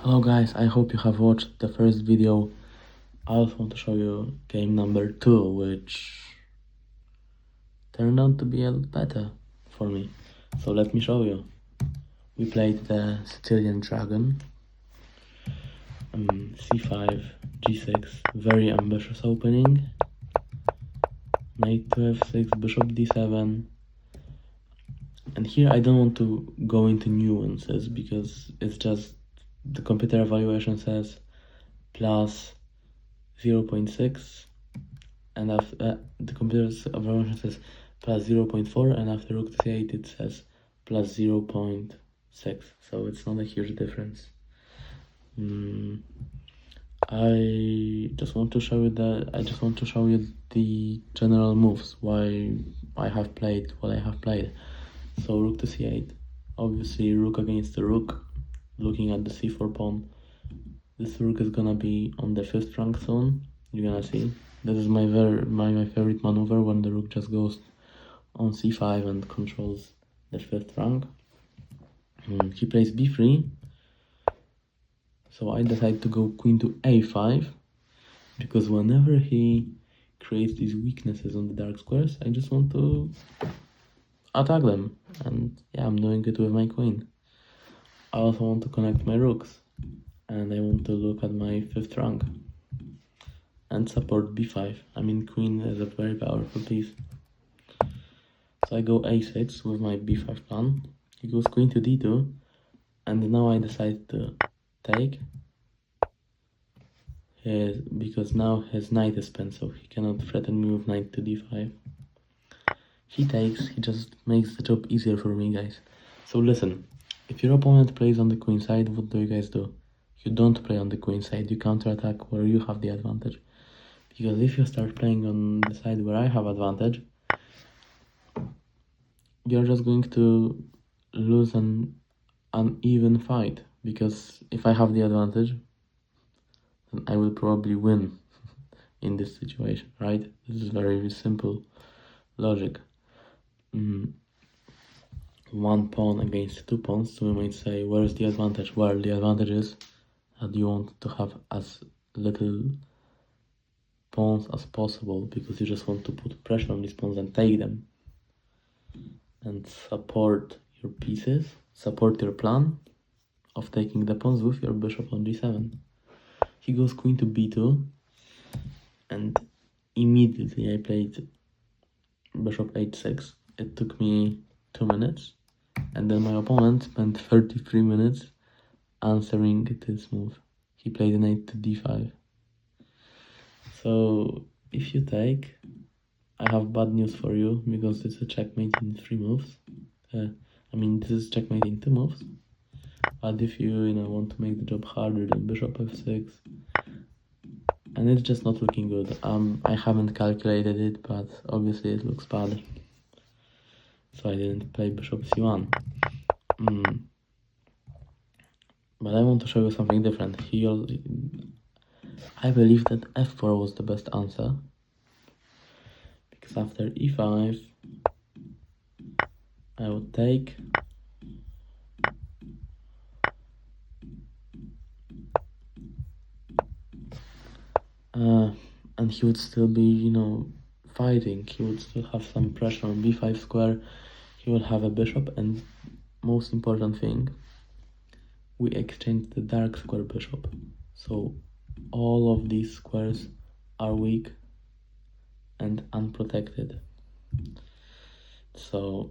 Hello guys, I hope you have watched the first video. I also want to show you game number 2, which turned out to be a lot better for me. So let me show you. We played the Sicilian dragon, c5, g6, very ambitious opening, knight to f6, bishop d7, and here I don't want to go into nuances because it's just the computer evaluation says plus 0.6, and after the computer's evaluation says plus 0.4, and after rook to c8 it says plus 0.6, so it's not a huge difference. I just want to show you the general moves, why I have played what I have played. So rook to c8, obviously rook against the rook, looking at the c4 pawn. This rook is gonna be on the 5th rank soon. You're gonna see. This is my favorite maneuver, when the rook just goes on c5 and controls the 5th rank. He plays b3, so I decide to go queen to a5, because whenever he creates these weaknesses on the dark squares, I just want to attack them, and yeah, I'm doing it with my queen. I also want to connect my rooks, and I want to look at my 5th rank and support b5. I mean, queen is a very powerful piece. So I go a6 with my b5 plan. He goes queen to d2, and now I decide to take because now his knight is pinned, so he cannot threaten me with knight to d5. He takes, he just makes the job easier for me, guys. So listen, if your opponent plays on the queen side, what do you guys do? You don't play on the queen side, you counterattack where you have the advantage. Because if you start playing on the side where I have advantage, you're just going to lose an uneven fight. Because if I have the advantage, then I will probably win in this situation, right? This is very simple logic. One pawn against 2 pawns, so we might say, where's the advantage? Well, the advantage is that you want to have as little pawns as possible, because you just want to put pressure on these pawns and take them, and support your pieces, support your plan of taking the pawns with your bishop on g7. He goes queen to b2, and immediately I played bishop h6. It took me 2 minutes, and then my opponent spent 33 minutes answering this move. He played knight to d5. So if you take, I have bad news for you, because it's a checkmate in 3 moves. I mean, this is checkmate in 2 moves. But if you want to make the job harder, then bishop f6, and it's just not looking good. I haven't calculated it, but obviously it looks bad, so I didn't play bishop c1. But I want to show you something different. I believe that f4 was the best answer, because after e5 I would take, and he would still be, fighting. He would still have some pressure on b5 square. He would have a bishop, and most important thing, we exchanged the dark square bishop. So all of these squares are weak and unprotected. So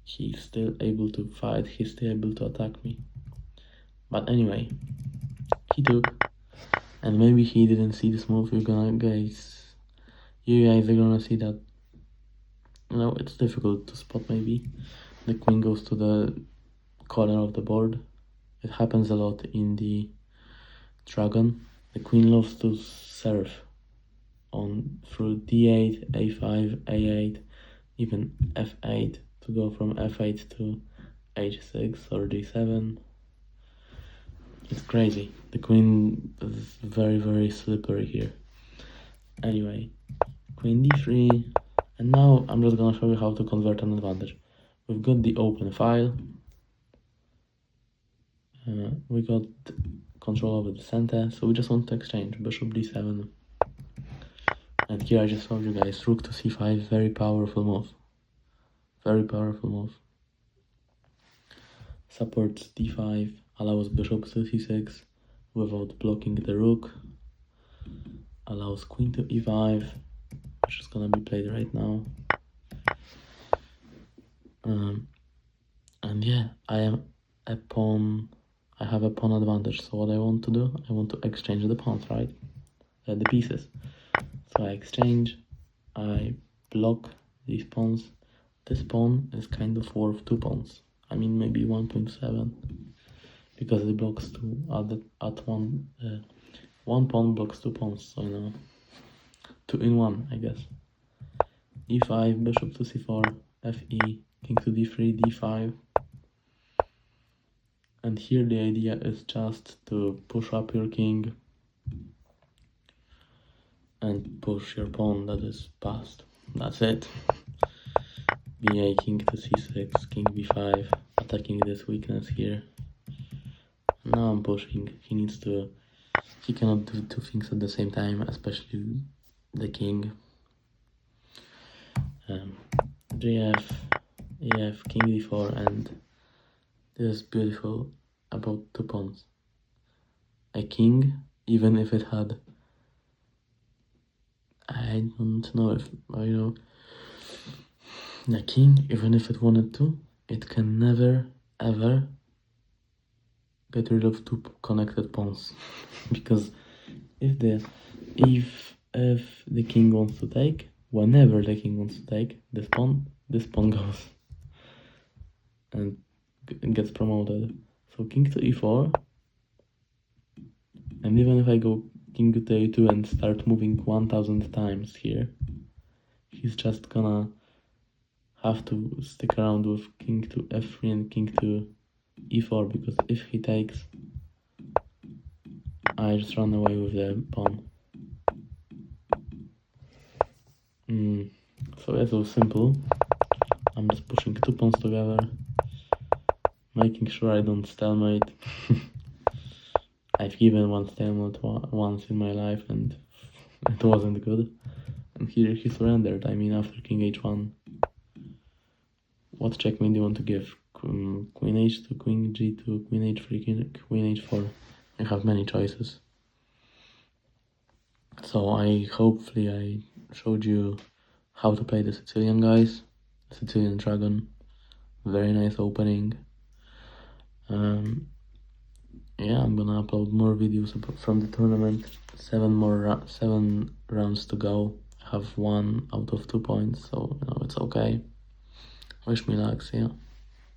he's still able to fight, he's still able to attack me. But anyway, he took, and maybe he didn't see this move. You guys are gonna see that, it's difficult to spot. Maybe the queen goes to the corner of the board. It happens a lot in the dragon. The queen loves to serve on through d8, a5, a8, even f8, to go from f8 to h6 or d7. It's crazy. The queen is very, very slippery here. Anyway, queen d3, and now I'm just gonna show you how to convert an advantage. We've got the open file. We got control over the center, so we just want to exchange bishop d7. And here I just told you guys, rook to c5, very powerful move. Very powerful move. Supports d5, allows bishop to c6 without blocking the rook. Allows queen to e5, which is gonna be played right now. And yeah, I have a pawn advantage. So what I want to do, I want to exchange the pawns, right? The pieces. So I exchange, I block these pawns. This pawn is kind of worth 2 pawns. I mean maybe 1.7, because it blocks one pawn blocks 2 pawns. So 2 in 1, I guess. e5, bishop to c4, fe, king to d3, d5. And here the idea is just to push up your king and push your pawn that is passed. That's it. ba, king to c6, king b5, attacking this weakness here. Now I'm pushing. He cannot do 2 things at the same time, especially the king. gf, ef, king d4, and this is beautiful about 2 pawns. A king, even if it had, I don't know if, the king, even if it wanted to, it can never ever get rid of 2 connected pawns. Because if the king wants to take, whenever the king wants to take this pawn goes and gets promoted. So king to e4, and even if I go king to a2 and start moving 1000 times here, he's just gonna have to stick around with king to f3 and king to e4, because if he takes, I just run away with the pawn. So it's so simple. I'm just pushing 2 pawns together, making sure I don't stalemate. I've given one stalemate once in my life and it wasn't good. And here he surrendered. I mean, after king h1. What checkmate do you want to give? Queen h2, queen g2, queen h3, queen h4. I have many choices. So hopefully I showed you how to play the Sicilian, guys. Sicilian Dragon. Very nice opening. Yeah, I'm gonna upload more videos from the tournament. 7 rounds to go. I have 1 out of 2 points, so it's okay. Wish me luck, see ya.